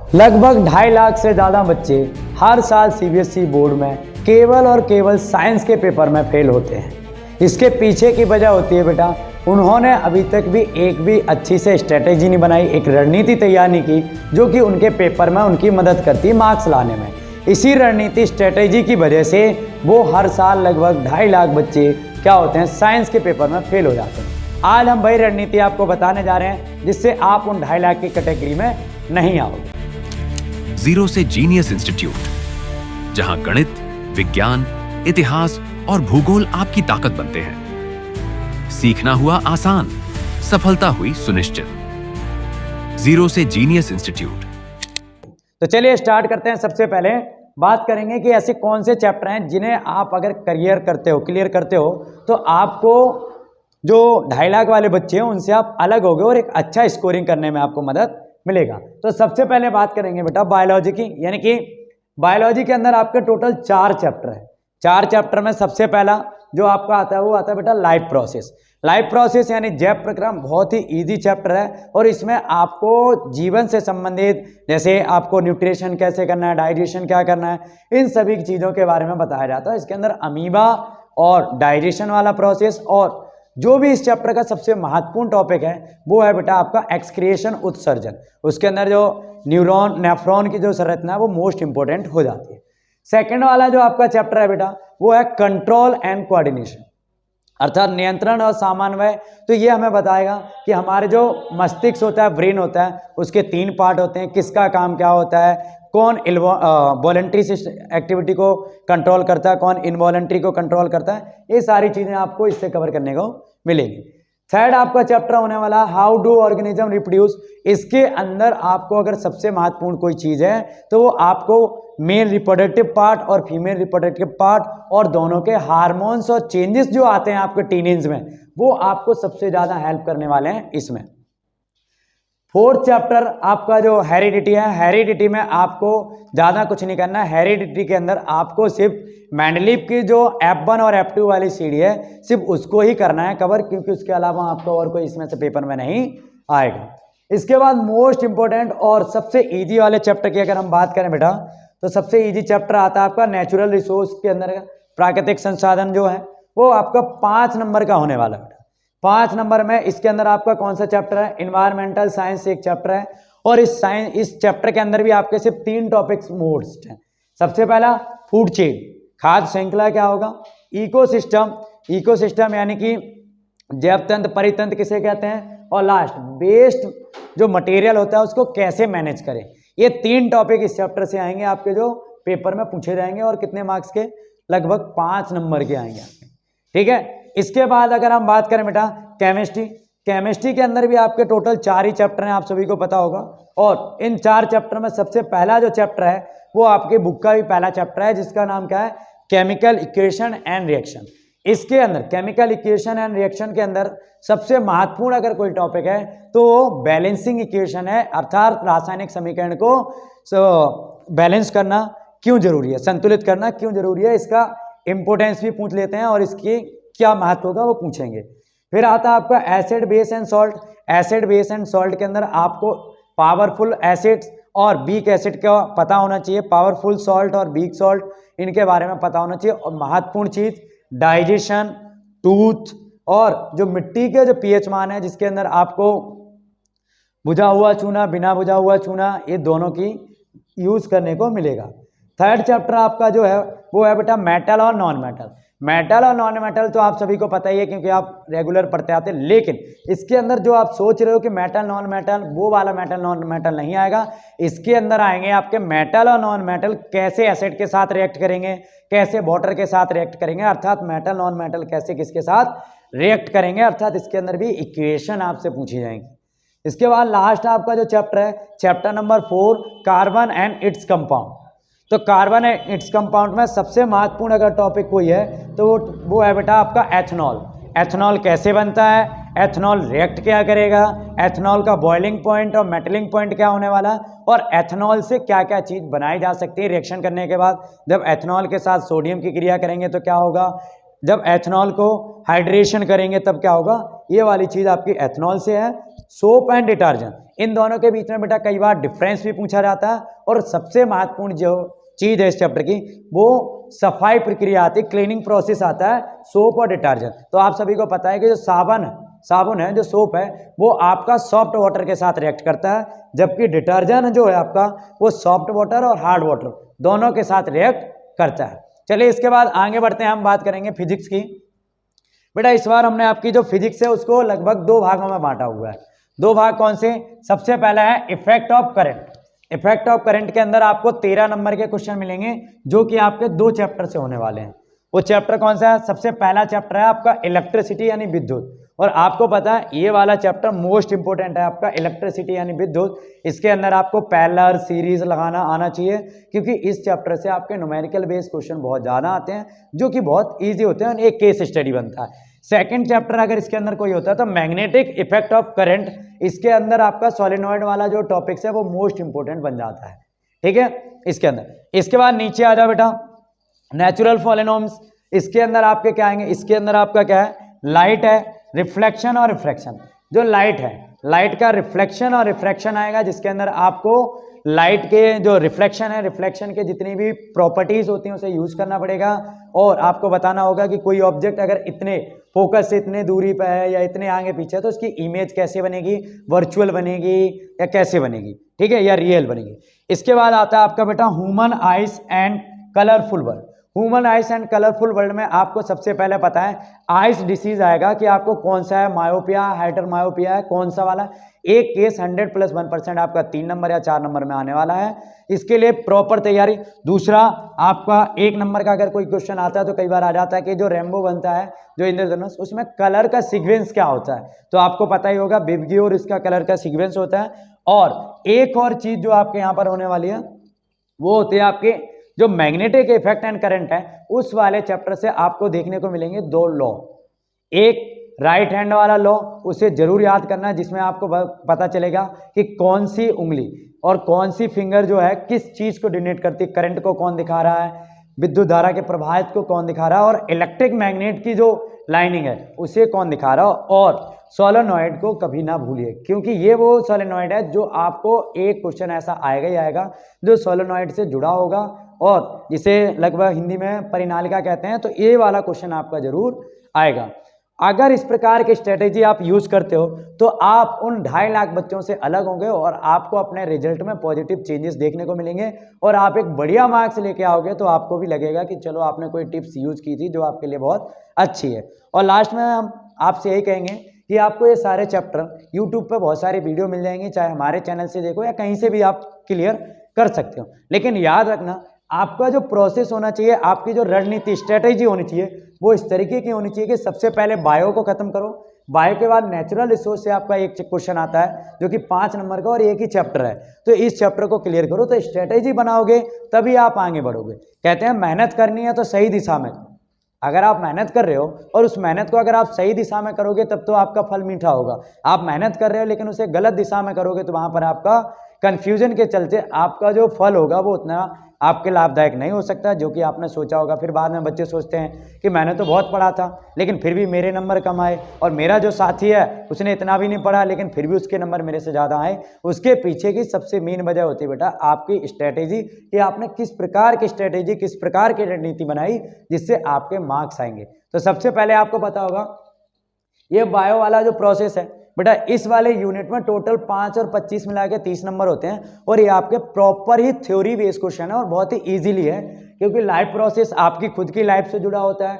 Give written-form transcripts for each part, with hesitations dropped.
लगभग 2.5 लाख से ज़्यादा बच्चे हर साल सीबीएसई बोर्ड में केवल और केवल साइंस के पेपर में फेल होते हैं। इसके पीछे की वजह होती है बेटा, उन्होंने अभी तक भी एक भी अच्छी से स्ट्रेटेजी नहीं बनाई, एक रणनीति तैयार नहीं की जो कि उनके पेपर में उनकी मदद करती है मार्क्स लाने में। इसी रणनीति स्ट्रेटेजी की वजह से वो हर साल लगभग 2.5 लाख बच्चे क्या होते हैं, साइंस के पेपर में फेल हो जाते हैं। आज हम वही रणनीति आपको बताने जा रहे हैं जिससे आप उन 2.5 लाख की कैटेगरी में नहीं आओगे। जीरो से जीनियस इंस्टीट्यूट, जहां गणित, विज्ञान, इतिहास और भूगोल आपकी ताकत बनते हैं। सीखना हुआ आसान, सफलता हुई सुनिश्चित। जीरो से जीनियस इंस्टीट्यूट। तो चलिए स्टार्ट करते हैं। सबसे पहले बात करेंगे कि ऐसे कौन से चैप्टर हैं जिन्हें आप अगर क्लियर करते हो तो आपको जो 2.5 लाख वाले बच्चे हैं उनसे आप अलग होगे और एक अच्छा स्कोरिंग करने में आपको मदद मिलेगा। तो सबसे पहले बात करेंगे बेटा बायोलॉजी की, यानी कि बायोलॉजी के अंदर आपके टोटल 4 चैप्टर है। 4 चैप्टर में सबसे पहला जो आपका आता है वो आता है बेटा लाइफ प्रोसेस। लाइफ प्रोसेस यानी जैव प्रक्रम बहुत ही इजी चैप्टर है और इसमें आपको जीवन से संबंधित, जैसे आपको न्यूट्रिशन कैसे करना है, डाइजेशन क्या करना है, इन सभी चीज़ों के बारे में बताया जाता है। इसके अंदर अमीबा और डाइजेशन वाला प्रोसेस, और जो भी इस चैप्टर का सबसे महत्वपूर्ण टॉपिक है वो है बेटा आपका एक्सक्रिएशन, उत्सर्जन। उसके अंदर जो न्यूरॉन नेफ्रॉन की जो संरचना है वो मोस्ट इंपॉर्टेंट हो जाती है। सेकंड वाला जो आपका चैप्टर है बेटा वो है कंट्रोल एंड कोऑर्डिनेशन, अर्थात नियंत्रण और समन्वय। तो ये हमें बताएगा कि हमारे जो मस्तिष्क होता है, ब्रेन होता है, उसके 3 पार्ट होते हैं, किसका काम क्या होता है, कौन वॉलंटरी एक्टिविटी को कंट्रोल करता है, कौन इनवॉलंटरी को कंट्रोल करता है, ये सारी चीज़ें आपको इससे कवर करने को मिलेगी। थर्ड आपका चैप्टर होने वाला हाउ डू ऑर्गेनिज्म रिप्रोड्यूस। इसके अंदर आपको अगर सबसे महत्वपूर्ण कोई चीज़ है तो वो आपको मेल रिप्रोडक्टिव पार्ट और फीमेल रिप्रोडक्टिव पार्ट और दोनों के हार्मोन्स और चेंजेस जो आते हैं आपके टीनेज में, वो आपको सबसे ज़्यादा हेल्प करने वाले हैं इसमें। फोर्थ चैप्टर आपका जो हेरिडिटी है, हेरिडिटी में आपको ज़्यादा कुछ नहीं करना है। हेरिडिटी के अंदर आपको सिर्फ मेंडलीव की जो F1 और F2 वाली सीढ़ी है सिर्फ उसको ही करना है कवर, क्योंकि उसके अलावा आपको और कोई इसमें से पेपर में नहीं आएगा। इसके बाद मोस्ट इंपॉर्टेंट और सबसे ईजी वाले चैप्टर की अगर हम बात करें बेटा तो सबसे ईजी चैप्टर आता है आपका नेचुरल रिसोर्स के अंदर, प्राकृतिक संसाधन जो है वो आपका 5 नंबर का होने वाला है। 5 नंबर में इसके अंदर आपका कौन सा चैप्टर है, इन्वायरमेंटल साइंस एक चैप्टर है और इस चैप्टर के अंदर भी आपके सिर्फ 3 टॉपिक्स मोस्ट हैं। सबसे पहला फूड चेन, खाद्य श्रृंखला क्या होगा, इकोसिस्टम यानी कि जैव तंत्र, परितंत्र किसे कहते हैं, और लास्ट वेस्ट जो मटेरियल होता है उसको कैसे मैनेज करें। ये 3 टॉपिक इस चैप्टर से आएंगे आपके जो पेपर में पूछे जाएंगे और कितने मार्क्स के, लगभग 5 नंबर के आएंगे आपके, ठीक है। इसके बाद अगर हम बात करें बेटा केमिस्ट्री के अंदर भी आपके टोटल 4 ही चैप्टर हैं, आप सभी को पता होगा। और इन 4 चैप्टर में सबसे पहला जो चैप्टर है वो आपके बुक का भी पहला चैप्टर है जिसका नाम क्या है, केमिकल इक्वेशन एंड रिएक्शन। इसके अंदर केमिकल इक्वेशन एंड रिएक्शन के अंदर सबसे महत्वपूर्ण अगर कोई टॉपिक है तो वो बैलेंसिंग इक्वेशन है, अर्थात रासायनिक समीकरण को बैलेंस करना क्यों जरूरी है, संतुलित करना क्यों जरूरी है, इसका इंपोर्टेंस भी पूछ लेते हैं और इसकी क्या महत्व होगा वो पूछेंगे। फिर आता है आपका acid base and salt. Acid base and salt के अंदर आपको पावरफुल एसिड्स और वीक एसिड का पता होना चाहिए, पावरफुल सॉल्ट और वीक सॉल्ट इनके बारे में पता होना चाहिए। और महत्वपूर्ण चीज डाइजेशन, टूथ और जो मिट्टी के जो पीएच मान है जिसके अंदर आपको बुझा हुआ चूना, बिना बुझा हुआ चूना, ये दोनों की यूज करने को मिलेगा। थर्ड चैप्टर आपका जो है वो है बेटा मेटल और नॉन मेटल। मेटल और नॉन मेटल तो आप सभी को पता ही है क्योंकि आप रेगुलर पढ़ते आते हैं, लेकिन इसके अंदर जो आप सोच रहे हो कि मेटल नॉन मेटल, वो वाला मेटल नॉन मेटल नहीं आएगा। इसके अंदर आएंगे आपके मेटल और नॉन मेटल कैसे एसिड के साथ रिएक्ट करेंगे, कैसे वाटर के साथ रिएक्ट करेंगे, अर्थात मेटल नॉन मेटल कैसे किसके साथ रिएक्ट करेंगे, अर्थात इसके अंदर भी इक्वेशन आपसे पूछी जाएंगी। इसके बाद लास्ट आपका जो चैप्टर है, chapter number 4, carbon and its compound. तो कार्बन एंड इट्स कंपाउंड में सबसे महत्वपूर्ण अगर टॉपिक कोई है तो वो है बेटा आपका एथनॉल। एथनॉल कैसे बनता है, एथनॉल रिएक्ट क्या करेगा, एथनॉल का बॉइलिंग पॉइंट और मेटलिंग पॉइंट क्या होने वाला है, और एथनॉल से क्या क्या चीज़ बनाई जा सकती है रिएक्शन करने के बाद। जब एथनॉल के साथ सोडियम की क्रिया करेंगे तो क्या होगा, जब एथनॉल को हाइड्रेशन करेंगे तब क्या होगा, ये वाली चीज़ आपकी एथनॉल से है। सोप एंड डिटर्जेंट, इन दोनों के बीच में बेटा कई बार डिफरेंस भी पूछा जाता है। और सबसे महत्वपूर्ण जो चीज है इस चैप्टर की वो सफाई प्रक्रिया आती है, क्लीनिंग प्रोसेस आता है सोप और डिटर्जेंट। तो आप सभी को पता है कि जो साबुन है, जो सोप है, वो आपका सॉफ्ट वाटर के साथ रिएक्ट करता है, जबकि डिटर्जेंट जो है आपका वो सॉफ्ट वाटर और हार्ड वाटर दोनों के साथ रिएक्ट करता है। चलिए इसके बाद आगे बढ़ते हैं, हम बात करेंगे फिजिक्स की। बेटा इस बार हमने आपकी जो फिजिक्स है उसको लगभग 2 भागों में बांटा हुआ है। 2 भाग कौन से? सबसे पहला है effect of current. Effect of current के अंदर आपको 13 नंबर के क्वेश्चन मिलेंगे जो कि आपके 2 चैप्टर से होने वाले हैं। वो चैप्टर कौन सा है? सबसे पहला चैप्टर है आपका इलेक्ट्रिसिटी यानी विद्युत। और आपको पता है ये वाला चैप्टर मोस्ट इंपोर्टेंट है आपका, इलेक्ट्रिसिटी यानी विद्युत। इसके अंदर आपको पैरेलल सीरीज लगाना आना चाहिए, क्योंकि इस चैप्टर से आपके न्यूमेरिकल बेस्ड क्वेश्चन बहुत ज़्यादा आते हैं जो कि बहुत ईजी होते हैं, एक केस स्टडी बनता है। सेकंड चैप्टर अगर इसके अंदर कोई होता है तो मैग्नेटिक इफेक्ट ऑफ करंट, इसके अंदर आपका सोलेनॉइड वाला जो टॉपिक्स है वो मोस्ट इंपोर्टेंट बन जाता है। ठीक है, इसके अंदर। इसके बाद नीचे आ जाओ बेटा, नेचुरल पॉलिनॉम्स। इसके अंदर आपके क्या आएंगे? इसके अंदर आपका क्या है? लाइट है, रिफ्लेक्शन और रिफ्रैक्शन। जो लाइट है, लाइट का रिफ्लेक्शन और रिफ्रैक्शन आएगा, जिसके अंदर आपको लाइट के जो रिफ्लेक्शन है, रिफ्लेक्शन के जितनी भी प्रॉपर्टीज होती हैं उसे यूज करना पड़ेगा। और आपको बताना होगा कि कोई ऑब्जेक्ट अगर इतने फोकस से इतने दूरी पर है या इतने आगे पीछे है तो उसकी इमेज कैसे बनेगी, वर्चुअल बनेगी या कैसे बनेगी, ठीक है, या रियल बनेगी। इसके बाद आता है आपका बेटा human eyes and colourful world. Human eyes and colourful world में आपको सबसे पहले पता है आइज डिसीज आएगा कि आपको कौन सा है, मायोपिया, हाइटर मायोपिया है, कौन सा वाला। एक केस 100 + 1% आपका 3 नंबर या 4 नंबर में आने वाला है। इसके लिए प्रॉपर तैयारी। दूसरा आपका 1 नंबर का अगर कोई क्वेश्चन आता है तो कई बार आ जाता है कि जो रेनबो बनता है, जो इंद्रधनुष, उसमें कलर का सीक्वेंस क्या होता है, तो आपको पता ही होगा बिबगी और इसका कलर का सीक्वेंस होता है। और एक और चीज जो आपके यहाँ पर होने वाली है वो होते हैं आपके जो मैग्नेटिक इफेक्ट एंड करंट है, उस वाले चैप्टर से आपको देखने को मिलेंगे 2 लॉ। एक राइट हैंड वाला लॉ, उसे जरूर याद करना, जिसमें आपको पता चलेगा कि कौन सी उंगली और कौन सी फिंगर जो है किस चीज को डिनोट करती है, करंट को कौन दिखा रहा है, विद्युत धारा के प्रवाहित को कौन दिखा रहा है, और इलेक्ट्रिक मैग्नेट की जो लाइनिंग है उसे कौन दिखा रहा है। और सोलेनॉइड को कभी ना भूलिए, क्योंकि ये वो सोलेनॉइड है जो आपको एक क्वेश्चन ऐसा आएगा ही आएगा जो सोलेनॉइड से जुड़ा होगा और जिसे लगभग हिंदी में परिनालिका कहते हैं। तो ये वाला क्वेश्चन आपका जरूर आएगा। अगर इस प्रकार की स्ट्रेटेजी आप यूज करते हो तो आप उन 2.5 लाख बच्चों से अलग होंगे और आपको अपने रिजल्ट में पॉजिटिव चेंजेस देखने को मिलेंगे और आप एक बढ़िया मार्क्स लेके आओगे तो आपको भी लगेगा कि चलो आपने कोई टिप्स यूज की थी जो आपके लिए बहुत अच्छी है। और लास्ट में हम आपसे यही कहेंगे कि आपको ये सारे चैप्टर यूट्यूब पे बहुत सारी वीडियो मिल जाएंगी, चाहे हमारे चैनल से देखो या कहीं से भी आप क्लियर कर सकते हो। लेकिन याद रखना, आपका जो प्रोसेस होना चाहिए, आपकी जो रणनीति स्ट्रेटेजी होनी चाहिए वो इस तरीके की होनी चाहिए कि सबसे पहले बायो को खत्म करो, बायो के बाद नेचुरल रिसोर्स से आपका एक क्वेश्चन आता है जो कि 5 नंबर का और एक ही चैप्टर है, तो इस चैप्टर को क्लियर करो। तो स्ट्रेटेजी बनाओगे तभी आप आगे बढ़ोगे। कहते हैं मेहनत करनी है तो सही दिशा में, अगर आप मेहनत कर रहे हो और उस मेहनत को अगर आप सही दिशा में करोगे तब तो आपका फल मीठा होगा। आप मेहनत कर रहे हो लेकिन उसे गलत दिशा में करोगे तो वहां पर आपका कंफ्यूजन के चलते आपका जो फल होगा वो उतना आपके लाभदायक नहीं हो सकता जो कि आपने सोचा होगा। फिर बाद में बच्चे सोचते हैं कि मैंने तो बहुत पढ़ा था लेकिन फिर भी मेरे नंबर कम आए, और मेरा जो साथी है उसने इतना भी नहीं पढ़ा लेकिन फिर भी उसके नंबर मेरे से ज़्यादा आए। उसके पीछे की सबसे मेन वजह होती है बेटा आपकी स्ट्रेटेजी, कि आपने किस प्रकार की स्ट्रेटेजी, किस प्रकार की रणनीति बनाई जिससे आपके मार्क्स आएंगे। तो सबसे पहले आपको पता होगा ये बायो वाला जो प्रोसेस है बेटा, इस वाले यूनिट में टोटल 5 और 25 मिला के 30 नंबर होते हैं और ये आपके प्रॉपर ही थ्योरी बेस्ड क्वेश्चन है और बहुत ही इजीली है क्योंकि लाइफ प्रोसेस आपकी खुद की लाइफ से जुड़ा होता है।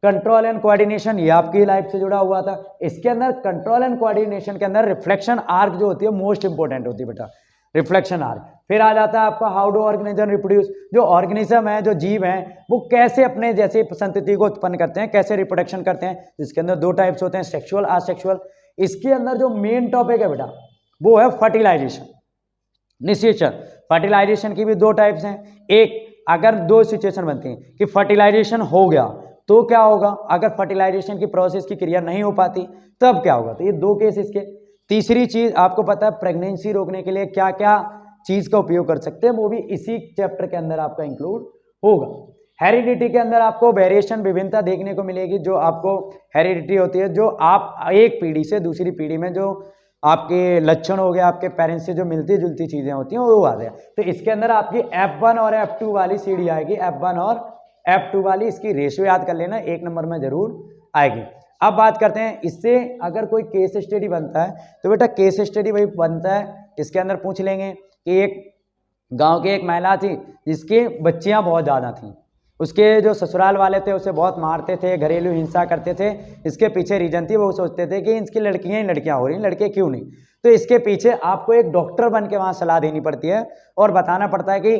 कंट्रोल एंड कोऑर्डिनेशन ये आपकी लाइफ से जुड़ा हुआ था। इसके अंदर कंट्रोल एंड कोऑर्डिनेशन के अंदर रिफ्लेक्शन आर्क जो होती है मोस्ट इंपोर्टेंट होती है बेटा, रिफ्लेक्शन आर्क। फिर आ जाता है आपका हाउ डू ऑर्गेनिज्म रिप्रोड्यूस, जो ऑर्गेनिज्म है, जो जीव हैं, वो कैसे अपने जैसे संतति को उत्पन्न करते हैं, कैसे रिप्रोडक्शन करते हैं। इसके अंदर 2 टाइप्स होते हैं, सेक्सुअल, असेक्सुअल। इसके अंदर जो मेन टॉपिक है बेटा वो है फर्टिलाइजेशन, निषेचन। फर्टिलाइजेशन की भी 2 टाइप्स हैं। एक, अगर 2 सिचुएशन बनती हैं कि फर्टिलाइजेशन हो गया तो क्या होगा, अगर फर्टिलाइजेशन की प्रोसेस की क्रिया नहीं हो पाती तब क्या होगा, तो ये 2 केस इसके। तीसरी चीज आपको पता है प्रेगनेंसी रोकने के लिए क्या क्या चीज का उपयोग कर सकते हैं, वो भी इसी चैप्टर के अंदर आपका इंक्लूड होगा। हेरिडिटी के अंदर आपको वेरिएशन, विभिन्नता देखने को मिलेगी, जो आपको हेरिडिटी होती है, जो आप एक पीढ़ी से दूसरी पीढ़ी में जो आपके लक्षण हो गए, आपके पेरेंट्स से जो मिलती जुलती चीज़ें होती हैं वो आ गया। तो इसके अंदर आपकी F1 और F2 वाली सीढ़ी आएगी, F1 और F2 वाली, इसकी रेशियो याद कर लेना, 1 नंबर में जरूर आएगी। अब बात करते हैं इससे अगर कोई केस स्टडी बनता है तो बेटा केस स्टडी वही बनता है, इसके अंदर पूछ लेंगे कि एक गांव की एक महिला थी जिसकी बच्चियां बहुत ज़्यादा थीं, उसके जो ससुराल वाले थे उसे बहुत मारते थे, घरेलू हिंसा करते थे। इसके पीछे रीजन थी, वो सोचते थे कि इसकी लड़कियां ही लड़कियां हो रही, लड़के क्यों नहीं। तो इसके पीछे आपको एक डॉक्टर बन के वहाँ सलाह देनी पड़ती है और बताना पड़ता है कि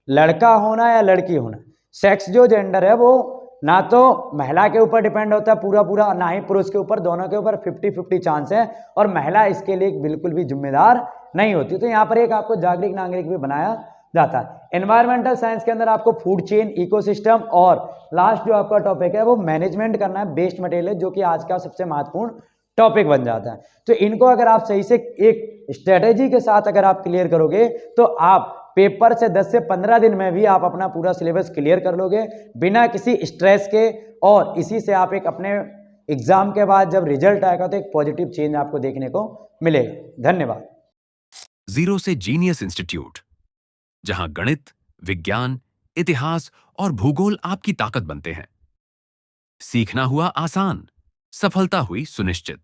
लड़का होना या लड़की होना, सेक्स जो जेंडर है वो ना तो महिला के ऊपर डिपेंड होता है पूरा पूरा, ना ही पुरुष के ऊपर, दोनों के ऊपर 50-50 चांस है और महिला इसके लिए बिल्कुल भी जिम्मेदार नहीं होती। तो यहाँ पर एक आपको जागरूक नागरिक भी बनाया जाता है। एनवायरमेंटल साइंस के अंदर आपको फूड चेन, इकोसिस्टम और लास्ट जो आपका टॉपिक है वो मैनेजमेंट करना है, वेस्ट मटेरियल, जो कि आज का सबसे महत्वपूर्ण टॉपिक बन जाता है। तो इनको अगर आप सही से एक स्ट्रेटेजी के साथ अगर आप क्लियर करोगे तो आप पेपर से 10 से 15 दिन में भी आप अपना पूरा सिलेबस क्लियर कर लोगे बिना किसी स्ट्रेस के, और इसी से आप एक अपने एग्जाम के बाद जब रिजल्ट आएगा तो एक पॉजिटिव चेंज आपको देखने को मिलेगा। धन्यवाद। जीरो से जीनियस इंस्टीट्यूट, जहां गणित, विज्ञान, इतिहास और भूगोल आपकी ताकत बनते हैं। सीखना हुआ आसान, सफलता हुई सुनिश्चित।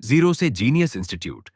जीरो से जीनियस इंस्टीट्यूट,